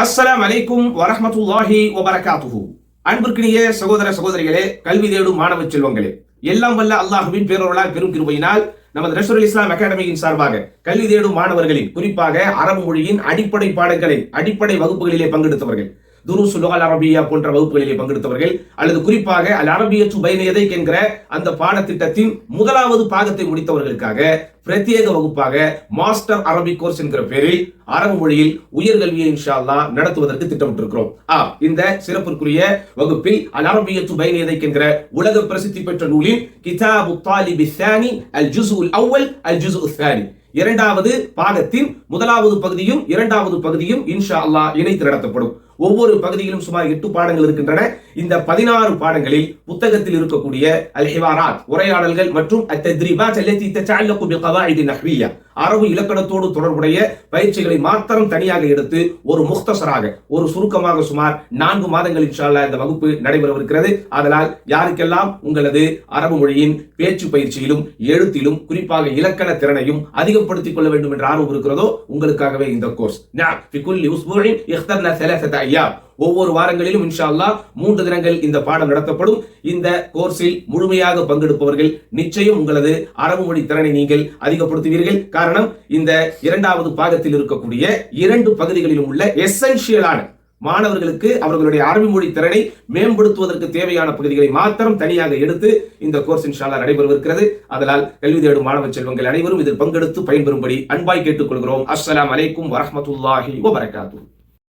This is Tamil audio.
அஸ்ஸலாமு அலைக்கும் வரஹ்மத்துல்லாஹி வபரகாத்துஹு. அன்பிற்கினிய சகோதர சகோதரிகளே, கல்வி தேடும் மாணவ செல்வங்களே, எல்லாம் வல்ல அல்லாஹ்வின் பேரருளால் பெரும் கிருபையினால் நமது நஸ்ருல் இஸ்லாம் அகாடமியின் சார்பாக கல்வி தேடும் மாணவர்களின், குறிப்பாக அரபு மொழியின் அடிப்படை பாடங்களை அடிப்படை வகுப்புகளிலே பங்கெடுத்தவர்கள், துருசுல் லுகல் அரபியா போன்ற வகுப்புகளிலே பங்கெடுத்தவர்கள், அல்லது குறிப்பாக அல் அரபியத்து பைன யதைக் என்கிற அந்த பாடத்திட்டத்தின் முதலாவது பாகத்தை முடித்தவர்களுக்காக பிரத்யேக வகுப்பாக மாஸ்டர் அரபிக் கோர்ஸ் என்கிற பெயரில் அரபு மொழியில் உயர்கல்வியை இன்ஷா அல்லாஹ் நடத்துவதற்கு திட்டமிட்டிருக்கிறோம். இந்த சிறப்பிற்குரிய வகுப்பில் அல் அரபியத்து பைன யதைக் என்கிற உலக பிரசித்தி பெற்ற நூலின் கிதாபு தாலிபி ஸானி அல் ஜுஸ்உல் அவ்வல் அல் ஜுஸ்உ ஸானி, இரண்டாவது பாகத்தின் முதலாவது பகுதியும் இரண்டாவது பதியும் இன்ஷா அல்லாஹ் இணைத்து நடத்தப்படும். ஒவ்வொரு பகுதியிலும் சுமார் 8 பாடங்கள் இருக்கின்றன. இந்த 16 பாடங்களில் புத்தகத்தில் இருக்கக்கூடிய அல் ஹிவாராத், உரையாடல்கள் மற்றும் அத்தத்ரீபாத் அல்லதி ததஅல்லகு பிகவாயித் நஹ்விய்யா, அரபு இலக்கணத்தோடு தொடர்புடைய பயிற்சிகளை மாத்திரம் தனியாக எடுத்து ஒரு முக்தசராக, ஒரு சுருக்கமாக சுமார் 4 மாதங்கள் இன்ஷா அல்லாஹ் இந்த வகுப்பு நடைபெறவிருக்கிறது. அதனால் யாருக்கெல்லாம் உங்களது அரபு மொழியின் பேச்சு பயிற்சியிலும் எழுத்திலும் குறிப்பாக இலக்கண திறனையும் அதிகப்படுத்திக் கொள்ள வேண்டும் என்ற ஆர்வம் இருக்கிறதோ உங்களுக்காகவே இந்த கோர்ஸ். ஒவ்வொரு வாரங்களிலும் இன்ஷா அல்லாஹ் 3 தினங்கள் இந்த பாடம் நடத்தப்படும். இந்த கோர்ஸில் முழுமையாக பங்கெடுப்பவர்கள் நிச்சயம் உங்களது அரபு மொழி திறனை நீங்கள் அதிகப்படுத்துவீர்கள். காரணம், இந்த இரண்டாவது பாகத்தில் இருக்கக்கூடிய 2 பகுதிகளிலும் உள்ள எசென்ஷியலான மாணவர்களுக்கு அவர்களுடைய அரபி மொழி திறனை மேம்படுத்துவதற்கு தேவையான பகுதிகளை மாத்திரம் தனியாக எடுத்து இந்த கோர்ஸ் இன்ஷா அல்லாஹ் நடைபெறவிருக்கிறது. அதனால் கல்வி தேடும் மாணவ செல்வங்கள் அனைவரும் இதில் பங்கெடுத்து பயன்பெறும்படி அன்பாய் கேட்டுக்கொள்கிறோம். அஸ்ஸலாமு அலைக்கும் வரஹ்மத்துல்லாஹி வபரகாத்துஹு.